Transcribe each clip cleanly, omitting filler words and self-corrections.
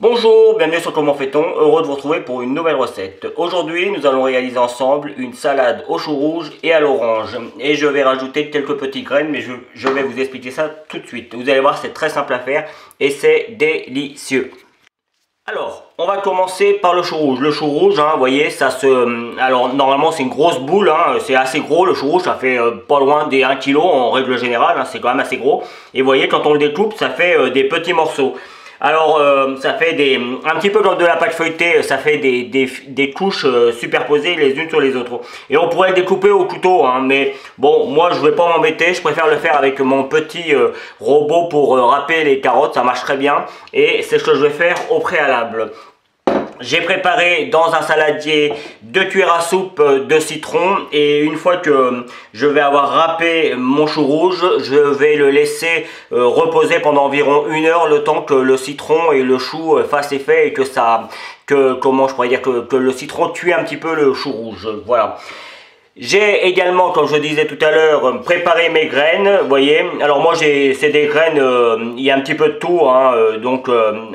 Bonjour, bienvenue sur Comment fait-on, heureux de vous retrouver pour une nouvelle recette. Aujourd'hui, nous allons réaliser ensemble une salade au chou rouge et à l'orange. Et je vais rajouter quelques petites graines, mais je vais vous expliquer ça tout de suite. Vous allez voir, c'est très simple à faire et c'est délicieux. Alors, on va commencer par le chou rouge. Le chou rouge, vous voyez, ça se... Alors, normalement, c'est une grosse boule, c'est assez gros. Le chou rouge, ça fait pas loin des 1 kg en règle générale, c'est quand même assez gros. Et vous voyez, quand on le découpe, ça fait des petits morceaux. Alors, ça fait un petit peu comme de la pâte feuilletée, ça fait des couches superposées les unes sur les autres. Et on pourrait le découper au couteau, mais bon, moi je ne vais pas m'embêter, je préfère le faire avec mon petit robot pour râper les carottes, ça marche très bien. Et c'est ce que je vais faire au préalable. J'ai préparé dans un saladier 2 cuillères à soupe de citron et une fois que je vais avoir râpé mon chou rouge, je vais le laisser reposer pendant environ 1 heure le temps que le citron et le chou fassent effet et comment je pourrais dire, que le citron tue un petit peu le chou rouge. Voilà. J'ai également, comme je disais tout à l'heure, préparé mes graines, vous voyez. Alors moi, c'est des graines, il y a un petit peu de tout, donc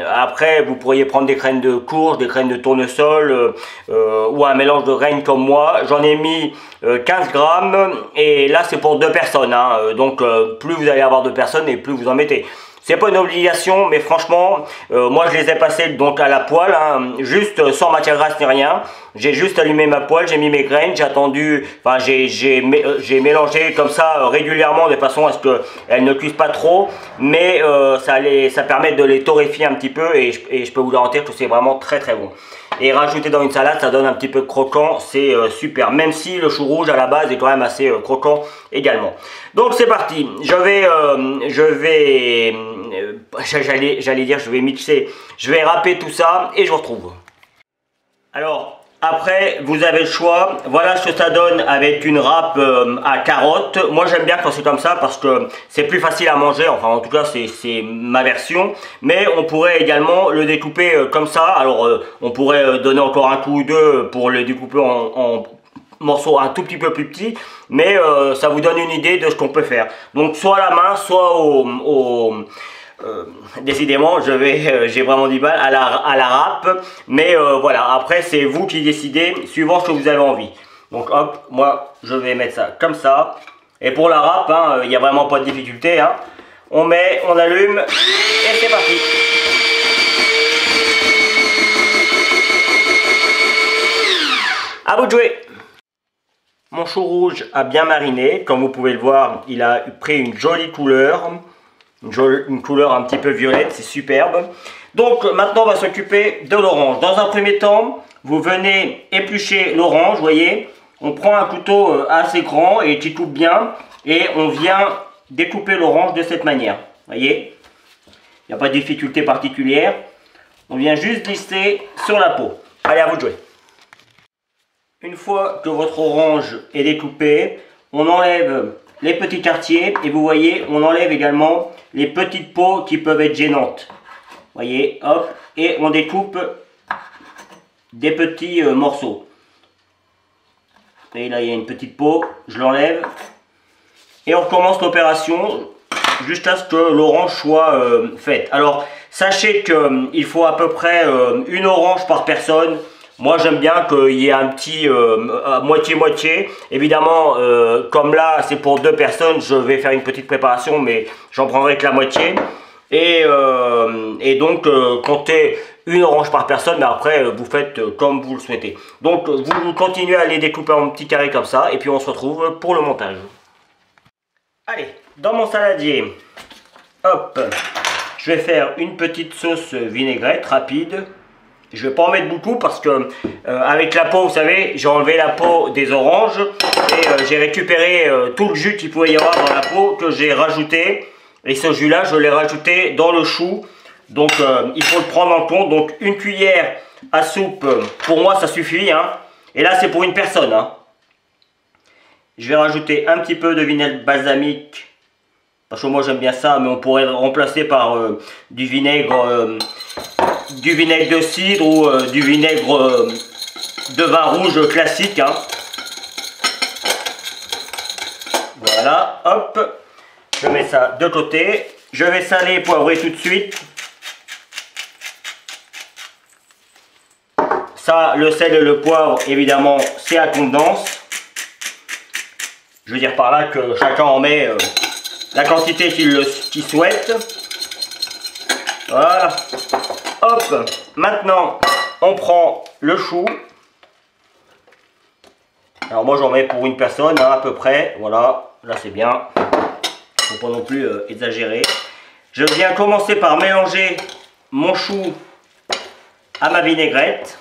après, vous pourriez prendre des graines de courge, des graines de tournesol, ou un mélange de graines comme moi. J'en ai mis 15 grammes, et là, c'est pour 2 personnes, donc plus vous allez avoir de personnes, et plus vous en mettez. C'est pas une obligation, mais franchement, moi je les ai passés donc à la poêle, juste sans matière grasse ni rien. J'ai juste allumé ma poêle, j'ai mis mes graines, j'ai attendu, enfin j'ai mélangé comme ça régulièrement de façon à ce qu'elles ne cuisent pas trop, mais ça permet de les torréfier un petit peu et je peux vous garantir que c'est vraiment très très bon. Et rajouter dans une salade, ça donne un petit peu croquant, c'est super. Même si le chou rouge à la base est quand même assez croquant également. Donc c'est parti, j'allais dire je vais mixer, je vais râper tout ça et je vous retrouve. Alors après vous avez le choix, voilà ce que ça donne avec une râpe à carottes. Moi j'aime bien quand c'est comme ça parce que c'est plus facile à manger, enfin en tout cas c'est ma version. Mais on pourrait également le découper comme ça, alors on pourrait donner encore un coup ou deux pour le découper en morceaux un tout petit peu plus petits, mais ça vous donne une idée de ce qu'on peut faire. Donc soit à la main, soit décidément, j'ai vraiment du mal à la râpe, mais voilà, après c'est vous qui décidez suivant ce que vous avez envie. Donc hop, moi je vais mettre ça comme ça. Et pour la râpe, il n'y a vraiment pas de difficulté. On met, on allume et c'est parti. À vous de jouer. Mon chou rouge a bien mariné, comme vous pouvez le voir, il a pris une jolie couleur. Une couleur un petit peu violette, c'est superbe. Donc maintenant on va s'occuper de l'orange. Dans un premier temps, vous venez éplucher l'orange, vous voyez. On prend un couteau assez grand et qui coupe bien. Et on vient découper l'orange de cette manière. Vous voyez, il n'y a pas de difficulté particulière. On vient juste glisser sur la peau. Allez, à vous de jouer. Une fois que votre orange est découpée, on enlève les petits quartiers et vous voyez, on enlève également les petites peaux qui peuvent être gênantes. Vous voyez, hop, et on découpe des petits morceaux. Et là, il y a une petite peau, je l'enlève. Et on recommence l'opération jusqu'à ce que l'orange soit faite. Alors, sachez qu'il faut à peu près une orange par personne. Moi j'aime bien qu'il y ait un petit moitié-moitié. Évidemment, comme là c'est pour 2 personnes, je vais faire une petite préparation, mais j'en prendrai que la moitié. Et donc comptez une orange par personne, mais après vous faites comme vous le souhaitez. Donc vous continuez à les découper en petits carrés comme ça, et puis on se retrouve pour le montage. Allez, dans mon saladier, hop, je vais faire une petite sauce vinaigrette rapide. Je ne vais pas en mettre beaucoup parce que avec la peau, vous savez, j'ai enlevé la peau des oranges et j'ai récupéré tout le jus qu'il pouvait y avoir dans la peau que j'ai rajouté. Et ce jus là, je l'ai rajouté dans le chou. Donc il faut le prendre en compte. Donc une cuillère à soupe, pour moi ça suffit. Et là c'est pour une personne. Je vais rajouter un petit peu de vinaigre balsamique. Parce que moi j'aime bien ça, mais on pourrait le remplacer par du vinaigre de cidre ou du vinaigre de vin rouge classique. Voilà, hop, je mets ça de côté. Je vais saler et poivrer tout de suite. Ça, le sel et le poivre, évidemment, c'est à contenance. Je veux dire par là que chacun en met la quantité qu'il souhaite. Voilà. Hop. Maintenant, on prend le chou. Alors moi, j'en mets pour une personne, hein, à peu près. Voilà. Là, c'est bien. Faut pas non plus exagérer. Je viens commencer par mélanger mon chou à ma vinaigrette.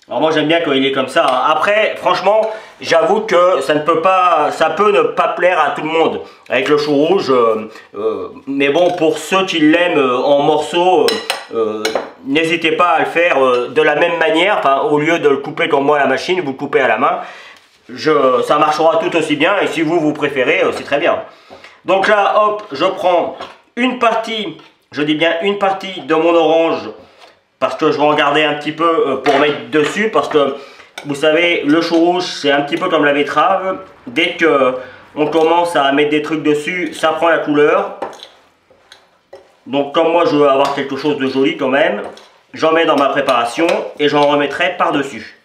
Alors moi j'aime bien quand il est comme ça, hein. Après franchement j'avoue que ça peut ne pas plaire à tout le monde avec le chou rouge, mais bon, pour ceux qui l'aiment en morceaux, n'hésitez pas à le faire de la même manière. Enfin, au lieu de le couper comme moi à la machine, vous le coupez à la main. Ça marchera tout aussi bien, et si vous préférez, c'est très bien. Donc là, hop, je prends une partie, je dis bien une partie de mon orange, parce que je vais en garder un petit peu pour mettre dessus, parce que vous savez, le chou rouge c'est un petit peu comme la betterave. Dès que on commence à mettre des trucs dessus, ça prend la couleur. Donc comme moi je veux avoir quelque chose de joli quand même, j'en mets dans ma préparation et j'en remettrai par dessus.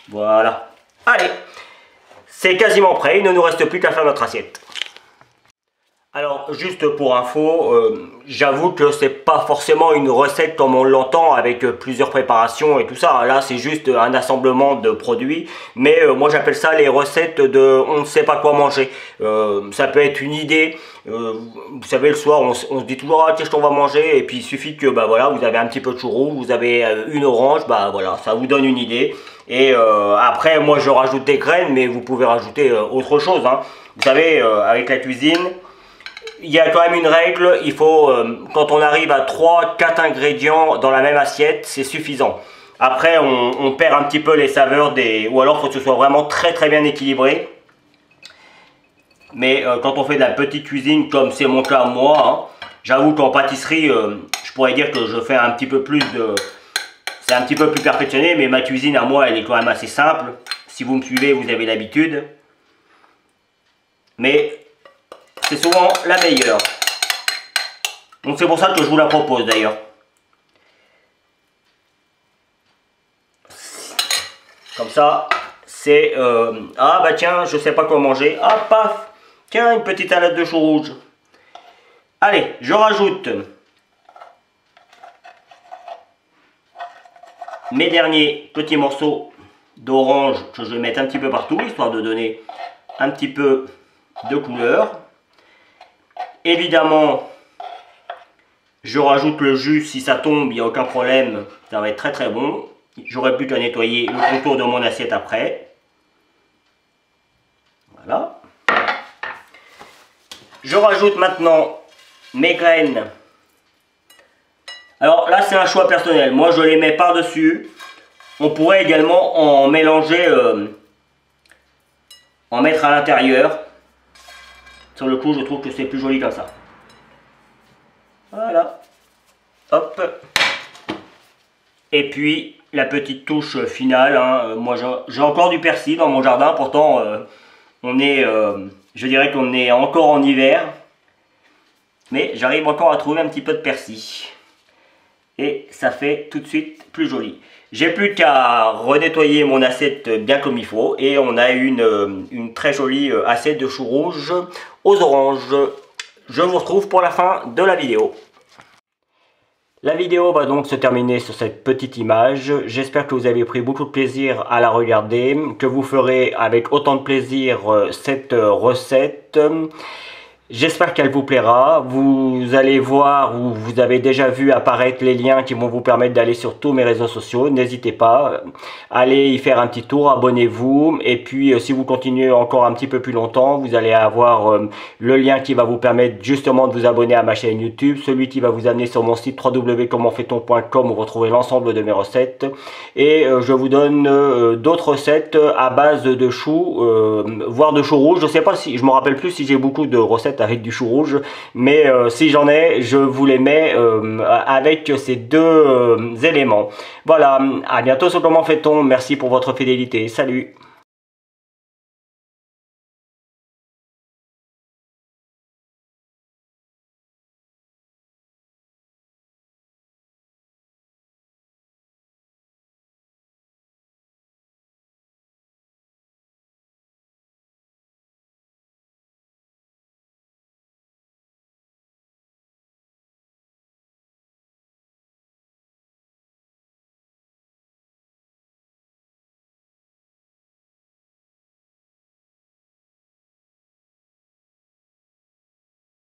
Voilà. Allez, c'est quasiment prêt, il ne nous reste plus qu'à faire notre assiette. Alors, juste pour info, j'avoue que c'est pas forcément une recette comme on l'entend avec plusieurs préparations et tout ça. Là, c'est juste un assemblement de produits. Mais moi, j'appelle ça les recettes de on ne sait pas quoi manger. Ça peut être une idée. Vous savez, le soir, on se dit toujours, ah, qu'est-ce qu'on va manger? Et puis, il suffit que, bah voilà, vous avez un petit peu de chou rouge, vous avez une orange, bah voilà, ça vous donne une idée. Et après, moi, je rajoute des graines, mais vous pouvez rajouter autre chose, hein. Vous savez, avec la cuisine, il y a quand même une règle, il faut, quand on arrive à 3-4 ingrédients dans la même assiette, c'est suffisant. Après, on perd un petit peu les saveurs ou alors il faut que ce soit vraiment très bien équilibré. Mais quand on fait de la petite cuisine, comme c'est mon cas moi, hein, j'avoue qu'en pâtisserie, je pourrais dire que je fais un petit peu plus de... C'est un petit peu plus perfectionné, mais ma cuisine à moi, elle est quand même assez simple. Si vous me suivez, vous avez l'habitude. Mais c'est souvent la meilleure. Donc c'est pour ça que je vous la propose d'ailleurs. Comme ça, c'est... ah bah tiens, je sais pas quoi manger. Ah paf, tiens, une petite salade de chou rouge. Allez, je rajoute mes derniers petits morceaux d'orange que je vais mettre un petit peu partout, histoire de donner un petit peu de couleur. Évidemment, je rajoute le jus, si ça tombe, il n'y a aucun problème, ça va être très bon. J'aurai plus qu'à nettoyer le contour de mon assiette après. Voilà. Je rajoute maintenant mes graines. Alors là, c'est un choix personnel. Moi, je les mets par-dessus. On pourrait également en mélanger, en mettre à l'intérieur. Sur le coup, je trouve que c'est plus joli comme ça. Voilà. Hop. Et puis, la petite touche finale. Hein. Moi, j'ai encore du persil dans mon jardin. Pourtant, on est, je dirais qu'on est encore en hiver. Mais j'arrive encore à trouver un petit peu de persil. Et ça fait tout de suite plus joli. J'ai plus qu'à renettoyer mon assiette bien comme il faut. Et on a une très jolie assiette de chou rouge aux oranges. Je vous retrouve pour la fin de la vidéo. La vidéo va donc se terminer sur cette petite image. J'espère que vous avez pris beaucoup de plaisir à la regarder, que vous ferez avec autant de plaisir cette recette. J'espère qu'elle vous plaira. Vous allez voir ou vous avez déjà vu apparaître les liens qui vont vous permettre d'aller sur tous mes réseaux sociaux. N'hésitez pas, allez y faire un petit tour, abonnez-vous. Et puis si vous continuez encore un petit peu plus longtemps, vous allez avoir le lien qui va vous permettre justement de vous abonner à ma chaîne YouTube. Celui qui va vous amener sur mon site www.commentfaiton.com où vous retrouvez l'ensemble de mes recettes. Et je vous donne d'autres recettes à base de choux, voire de chou rouge. Je sais pas si, je me rappelle plus si j'ai beaucoup de recettes avec du chou rouge, mais si j'en ai, je vous les mets avec ces deux éléments. Voilà, à bientôt sur Comment fait-on. Merci pour votre fidélité. Salut.